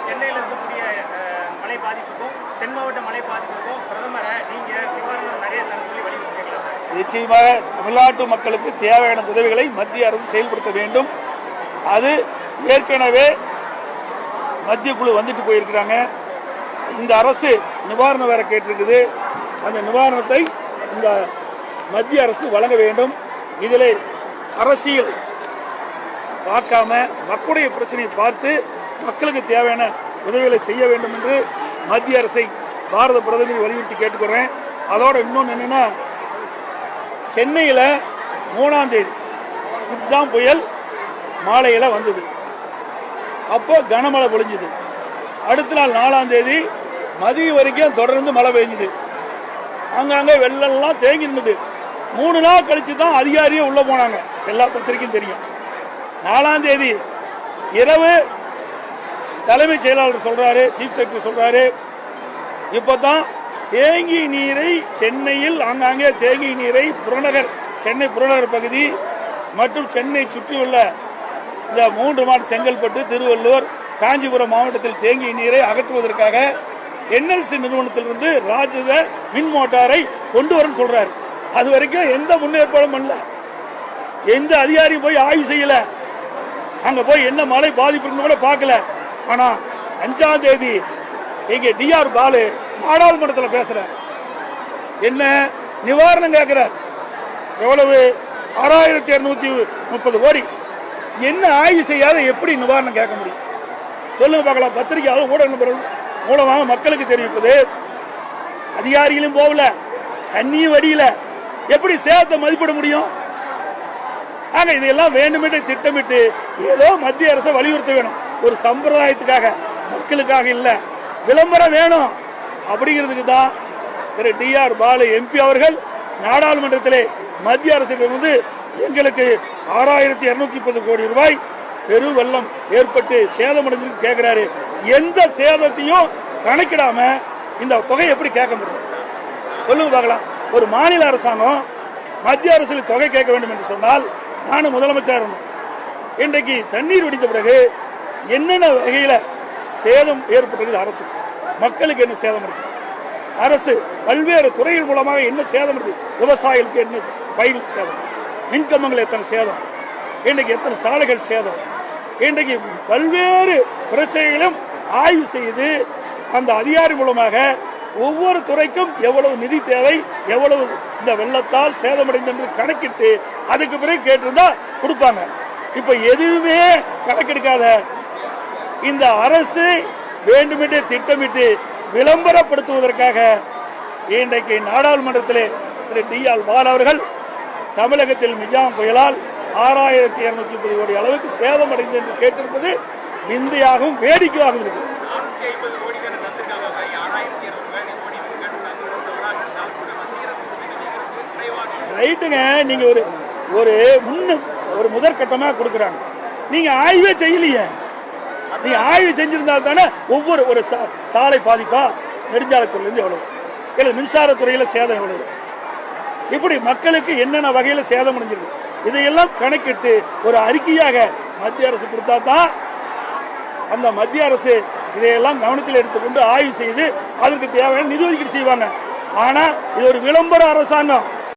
சென்னையில் இருக்கக்கூடிய மழை பாதிப்புக்கும் தென் மாவட்ட மழை பாதிப்புக்கும் பிரதமரை நீங்க நிவாரணம் நிறைய சொல்லி வலியுறுத்தீங்களா? நிச்சயமாக தமிழ்நாட்டு மக்களுக்கு தேவையான உதவிகளை மத்திய அரசு செயல்படுத்த வேண்டும். அது ஏற்கனவே மத்திய குழு வந்துட்டு போயிருக்கிறாங்க. இந்த அரசு நிவாரணம் வேற கேட்டிருக்குது. அந்த நிவாரணத்தை இந்த மத்திய அரசு வழங்க வேண்டும். இதில் அரசியல் பார்க்காம மக்களுடைய பிரச்சனையை பார்த்து மக்களுக்கு தேவையான உதவிகளை செய்ய வேண்டும் என்று மத்திய அரசை பாரத பிரதமர் வலியுறுத்தி கேட்டுக்கிறேன். அதோட இன்னொன்று என்னன்னா, சென்னையில் 3ஆம் தேதி மிக்ஜாம் புயல் மாலையில் வந்தது. அப்போ கனமழை பொழிஞ்சுது. அடுத்த நாள் 4ஆம் தேதி மதியம் வரைக்கும் தொடர்ந்து மழை பெய்ஞ்சுது. அங்கங்கே வெள்ளம்லாம் தேங்கி நின்றுது. 3 நாள் கழிச்சு தான் அதிகாரியே உள்ள போனாங்க. எல்லா பத்திரிக்கையும் தெரியும். 4ஆம் தேதி இரவு தலைமைச் செயலாளர் சொல்றாரு, சீஃப் செக்ரட்டரி சொல்றாரு, இப்பதான் தேங்கி நீரை சென்னையில் ஆங்காங்கே தேங்கி நீரை புறநகர் சென்னை புறநகர் பகுதி மற்றும் சென்னை சுற்றியுள்ள இந்த 3 மாவட்ட செங்கல்பட்டு, திருவள்ளூர், காஞ்சிபுரம் மாவட்டத்தில் தேங்கிய நீரை அகற்றுவதற்காக NLC நிறுவனத்திலிருந்து ராஜத மின் மோட்டாரை கொண்டு வரன்னு சொல்றாரு. அது வரைக்கும் எந்த முன்னேற்பாடும் பண்ணல. எந்த அதிகாரியும் போய் ஆய்வு செய்யல. அங்க போய் என்ன மழை பாதிப்பு கூட பார்க்கல. ஆனா 5ஆம் தேதி இங்க DR பாலு நாடாளுமன்றத்தில் பேசுற என்ன நிவாரணம் கேட்கிறார். எவ்வளவு? 6230 கோடி. என்ன ஆய்வு செய்யாத எப்படி நிவாரணம் கேட்க முடியும்? சொல்லுங்க பார்க்கலாம். பத்திரிகையாளர் ஊடக மூலமாக மக்களுக்கு தெரிவிப்பது. அதிகாரிகளும் போகல, தண்ணியும் வடியில, எப்படி சேதத்தை மதிப்பிட முடியும்? ஆக இதெல்லாம் வேண்டுமென்றே திட்டமிட்டு ஏதோ மத்திய அரசை வலியுறுத்த வேணும். ஒரு சம்பிரதாயத்துக்காக, மக்களுக்காக இல்ல, விளம்பரம் வேணும் அப்படிங்கிறதுக்கு தான் திரு DR பாலு MP அவர்கள் நாடாளுமன்றத்திலே மத்திய அரசிடமிருந்து எங்களுக்கு 6230 கோடி ரூபாய் பெரு வெள்ளம் ஏற்பட்டு சேதமடைஞ்சு கேட்கிறாரு. எந்த சேதத்தையும் கணக்கிடாம இந்த தொகை எப்படி கேட்க முடியும்? சொல்லுங்க பார்க்கலாம். ஒரு மாநில அரசாங்கம் மத்திய அரசில் தொகை கேட்க வேண்டும் என்று சொன்னால், நானும் முதலமைச்சர் இருந்தேன். இன்றைக்கு தண்ணீர் வெடித்த பிறகு என்னென்ன வகையில சேதம் ஏற்பட்டது, அரசு மக்களுக்கு என்ன சேதம் இருக்கு, அரசு பல்வேறு துறைகள் மூலமாக என்ன சேதம் இருக்கு, விவசாயிகளுக்கு என்ன பயிர் சேதம், மின்கம்பங்கள் எத்தனை சேதம், இன்றைக்கு எத்தனை சாலைகள் சேதம், இன்றைக்கு பல்வேறு பிரச்சனைகளும் ஆய்வு செய்து அந்த அதிகாரி மூலமாக ஒவ்வொரு துறைக்கும் எவ்வளவு நிதி தேவை, எவ்வளவு இந்த வெள்ளத்தால் சேதமடைந்தது கணக்கிட்டு அதுக்கு பிறகு கேட்டிருந்தா கொடுப்பாங்க. இப்ப எதுவுமே கணக்கெடுக்காத இந்த அரசு வேண்டுமென்றே திட்டமிட்டு விளம்பரப்படுத்துவதற்காக இன்றைக்கு நாடாளுமன்றத்திலே திரு DR பாலு அவர்கள் தமிழகத்தில் மிக்ஜாம் புயலால் 6230 கோடி அளவுக்கு சேதமடைந்து என்று கேட்டிருப்பது நிந்தையாகவும் வேடிக்கையாகவும் இருக்கு. ரைட்டுங்க. நீங்க ஒரு முதற்கட்டமாக கொடுக்குறாங்க. நீங்க ஆய்வே செய்யலையே. நீங்க ஆய்வு செஞ்சிருந்தா தானே ஒவ்வொரு ஒரு சாலை பாதிப்பா, நெடுஞ்சாலைத்துறையிலிருந்து எவ்வளவு, இல்லை மின்சாரத்துறையில சேதம் எவ்வளவு, இப்படி மக்களுக்கு என்னென்ன வகையில சேதம் அடைஞ்சிருக்கு இதையெல்லாம் கணக்கிட்டு ஒரு அறிக்கையாக மத்திய அரசு கொடுத்தா தான் அந்த மத்திய அரசு இதையெல்லாம் கவனத்தில் எடுத்துக்கொண்டு ஆய்வு செய்து அதற்கு தேவையான நிதி ஒதுக்கீடு செய்வாங்க. ஆனா இது ஒரு விளம்பர அரசாங்கம்.